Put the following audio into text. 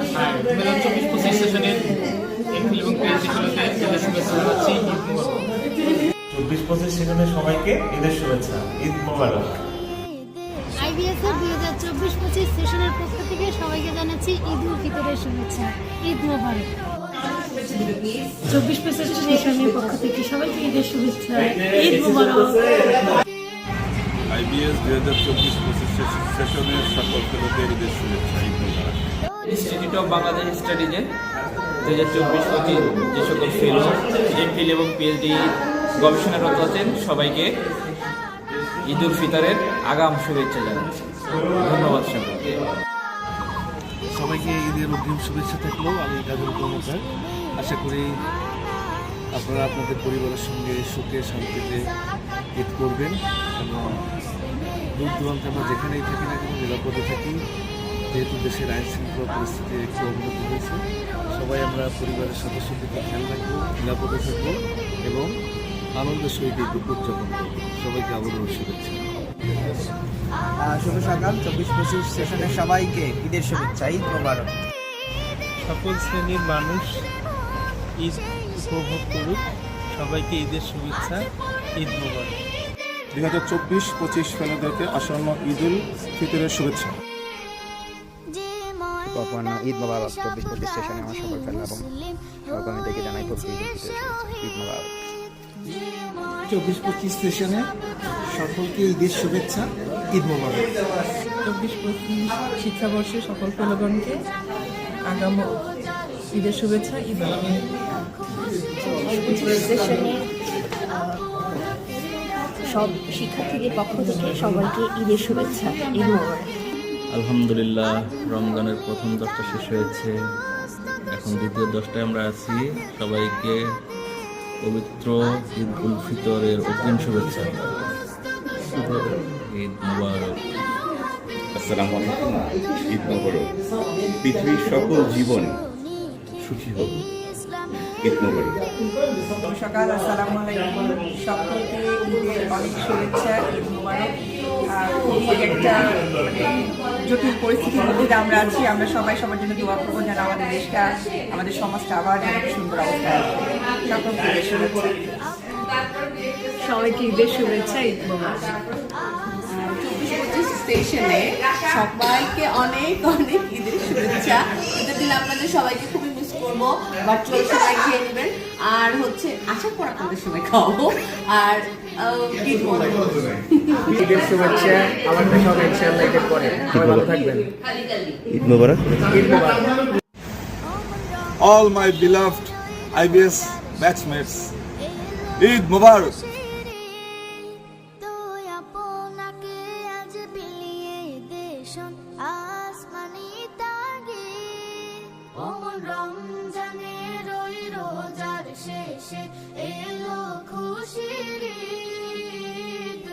2024-25 সেশনের এপ্রিল এবং পিএইচডি ফেলোতে ঈদের শুভেচ্ছা জানাচ্ছি। ঈদ মোবারক। 24-25 সেশনের সবাইকে ঈদের শুভেচ্ছা, ঈদ মোবারক। আইবিএস এর 2024-25 সেশনের পক্ষ থেকে সবাইকে জানাচ্ছি ঈদ উল ফিতরের শুভেচ্ছা, ঈদ মোবারক। 24-25 সেশনের পক্ষ থেকে সবাইকে ঈদের শুভেচ্ছা, ঈদ মোবারক। আইবিএস 2024-25 সেশনের সকল ফেলোদের ঈদের শুভেচ্ছা, ঈদ মোবারক। ইনস্টিটিউট অফ বাংলাদেশ স্টাডিজের 2024-25 যে সকল ফেলো এমফিল এবং পিএইচডি গবেষণারত আছেন সবাইকে ঈদ উল ফিতরের আগাম শুভেচ্ছা জানাচ্ছি। ধন্যবাদ সকলকে। সবাইকে ঈদের অগ্রিম শুভেচ্ছা থাকলেও আমি কাজল কর্মকার। আশা করি আপনারা আপনাদের পরিবারের সঙ্গে সুখে শান্তিতে ঈদ করবেন এবং দূর দূরান্তে আমরা যেখানেই থাকি না কেন নিরাপদে থাকি। যেহেতু দেশের আইন শৃঙ্খলা পরিস্থিতি একটু অবনতি হয়েছে, সবাই আমরা পরিবারের সদস্যদেরকে খেয়াল রাখবো, নিরাপদে থাকবো এবং আনন্দের সহিত ঈদ উদযাপন করবো। সবাইকে আবারও শুভেচ্ছা। শুভ সকাল। 24-25 সেশনের সবাইকে ঈদের শুভেচ্ছা, ঈদ মোবারক। সকল শ্রেণীর মানুষ ঈদ উপভোগ করুক, সবাইকে ঈদের শুভেচ্ছা, ঈদ মোবারক। 2024-25 ফেলোদেরকে আসন্ন ঈদ উল ফিতরের শুভেচ্ছা। ঈদ মোবারক। 24-25 সেশনে আমার সকল ফেলা এবং সহকর্মীদেরকে জানাই খুব ঈদ উল ফিতরের শুভেচ্ছা, ঈদ মোবারক। 24-25 সেশনে সকলকে ঈদের শুভেচ্ছা, ঈদ মোবারক। 24-25 শিক্ষাবর্ষে সকল ফেলোগণকে আগাম ঈদের শুভেচ্ছা, ঈদ মোবারক। 24-25 সেশনে সব শিক্ষার্থীদের পক্ষ থেকে সবাইকে ঈদের শুভেচ্ছা, ঈদ মোবারক। আলহামদুলিল্লাহ, রমজানের প্রথম 10টা শেষ হয়েছে, এখন দ্বিতীয় 10টায় আমরা আছি। সবাইকে পবিত্র ঈদ উল ফিতরের অগ্রিম শুভেচ্ছা, ঈদ মোবারক। আসসালামু আলাইকুম, ঈদ মোবারক। পৃথিবীর সকল জীবন সুখী হোক, ঈদ মোবারক। সকাল। আসসালামু আলাইকুম, সকলকে ঈদের অনেক শুভেচ্ছা, ঈদ মোবারক। খুবই একটা জটিল পরিস্থিতির মধ্যে আমরা আছি, আমরা সবাই সবার জন্য দোয়া করবো যেন আমাদের দেশটা, আমাদের সমাজটা আবার যেন সুন্দর অবস্থা। সকলকে ঈদের শুভেচ্ছা। সবাইকে ঈদের শুভেচ্ছা, ঈদ মোবারক। 24-25 সেশনে সবাইকে অনেক অনেক ঈদের শুভেচ্ছা। ঈদের দিন আপনাদের সবাইকে খুবই মিস করবো। ভার্চুয়াল সবাই খেয়ে নেবেন, আর হচ্ছে আশা করা আপনাদের সবাই খাওয়াবো। আর ঈদ মোবারক। ঈদের শুভেচ্ছা। আমাদের সবাই ইনশাআল্লাহ ঈদের পরে সবাই ভালো থাকবেন। ঈদ মোবারক। ঈদ মোবারক। All my beloved IBS batchmates, Eid মোবারক। রমজানের ওই রোজার শেষে এলো খুশির ঈদ।